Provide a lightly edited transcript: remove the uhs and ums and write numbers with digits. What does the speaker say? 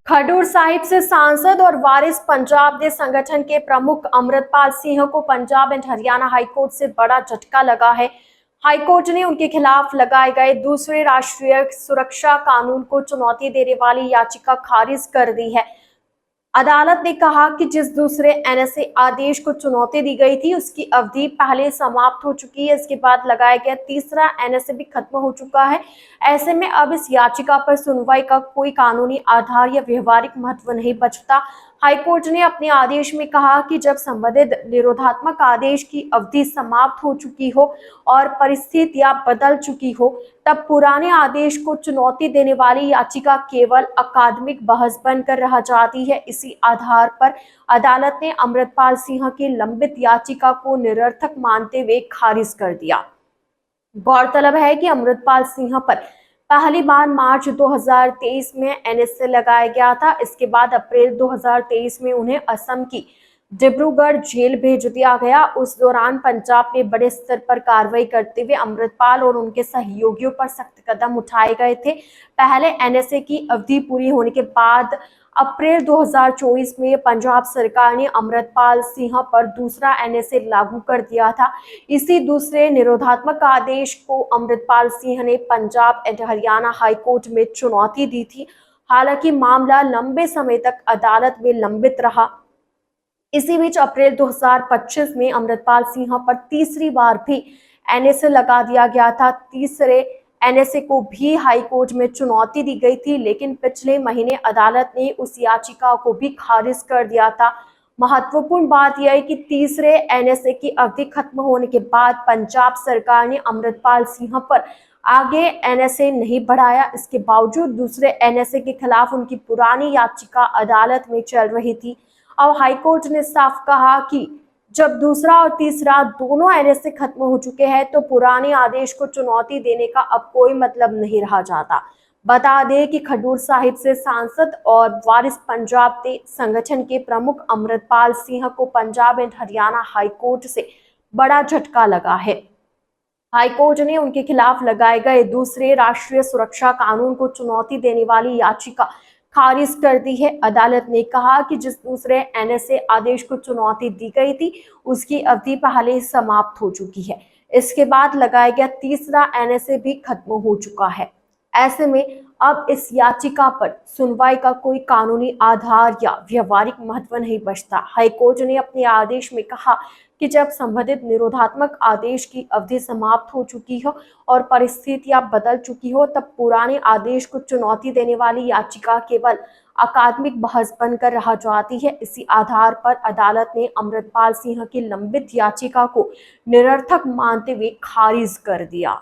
खडूर साहिब से सांसद और वारिस पंजाब दे संगठन के प्रमुख अमृतपाल सिंह को पंजाब एंड हरियाणा हाईकोर्ट से बड़ा झटका लगा है। हाईकोर्ट ने उनके खिलाफ लगाए गए दूसरे राष्ट्रीय सुरक्षा कानून को चुनौती देने वाली याचिका खारिज कर दी है। अदालत ने कहा कि जिस दूसरे एनएसए आदेश को चुनौती दी गई थी उसकी अवधि पहले समाप्त हो चुकी है। इसके बाद लगाया गया तीसरा एनएसए भी खत्म हो चुका है। ऐसे में अब इस याचिका पर सुनवाई का कोई कानूनी आधार या व्यवहारिक महत्व नहीं बचता। हाईकोर्ट ने अपने आदेश में कहा कि जब संबंधित निरोधात्मक आदेश की अवधि समाप्त हो चुकी हो और परिस्थितियां बदल चुकी हो, तब पुराने आदेश को चुनौती देने वाली याचिका केवल अकादमिक बहस बनकर रह जाती है। इसी आधार पर अदालत ने अमृतपाल सिंह की लंबित याचिका को निरर्थक मानते हुए खारिज कर दिया। गौरतलब है कि अमृतपाल सिंह पर पहली बार मार्च 2023 में एनएसए लगाया गया था। इसके बाद अप्रैल 2023 में उन्हें असम की डिब्रूगढ़ जेल भेज दिया गया। उस दौरान पंजाब में बड़े स्तर पर कार्रवाई करते हुए अमृतपाल और उनके सहयोगियों पर सख्त कदम उठाए गए थे। पहले एनएसए की अवधि पूरी होने के बाद अप्रैल 2024 में पंजाब सरकार ने अमृतपाल सिंह पर दूसरा एनएसए लागू कर दिया था। इसी दूसरे निरोधात्मक आदेश को अमृतपाल सिंह ने पंजाब एंड हरियाणा हाईकोर्ट में चुनौती दी थी। हालांकि मामला लंबे समय तक अदालत में लंबित रहा। इसी बीच अप्रैल 2025 में अमृतपाल सिंह पर तीसरी बार भी एनएसए लगा दिया गया था। तीसरे एनएसए को भी हाईकोर्ट में चुनौती दी गई थी, लेकिन पिछले महीने अदालत ने उस याचिका को भी खारिज कर दिया था। महत्वपूर्ण बात यह है कि तीसरे एनएसए की अवधि खत्म होने के बाद पंजाब सरकार ने अमृतपाल सिंह पर आगे एनएसए नहीं बढ़ाया। इसके बावजूद दूसरे एनएसए के खिलाफ उनकी पुरानी याचिका अदालत में चल रही थी। अब हाईकोर्ट ने साफ कहा कि जब दूसरा और तीसरा दोनों एनएसए खत्म हो चुके हैं तो पुराने आदेश को चुनौती देने का अब कोई मतलब नहीं रहा जाता। बता दें कि खडूर साहिब से सांसद और वारिस पंजाब के संगठन के प्रमुख अमृतपाल सिंह को पंजाब एंड हरियाणा हाईकोर्ट से बड़ा झटका लगा है। हाईकोर्ट ने उनके खिलाफ लगाए गए दूसरे राष्ट्रीय सुरक्षा कानून को चुनौती देने वाली याचिका खारिज कर दी है। अदालत ने कहा कि जिस दूसरे एनएसए आदेश को चुनौती दी गई थी उसकी अवधि पहले समाप्त हो चुकी है। इसके बाद लगाया गया तीसरा एनएसए भी खत्म हो चुका है। ऐसे में अब इस याचिका पर सुनवाई का कोई कानूनी आधार या व्यवहारिक महत्व नहीं बचता। हाईकोर्ट ने अपने आदेश में कहा कि जब संबंधित निरोधात्मक आदेश की अवधि समाप्त हो चुकी हो और परिस्थितियां बदल चुकी हो, तब पुराने आदेश को चुनौती देने वाली याचिका केवल अकादमिक बहस बनकर रह जाती है। इसी आधार पर अदालत ने अमृतपाल सिंह की लंबित याचिका को निरर्थक मानते हुए खारिज कर दिया।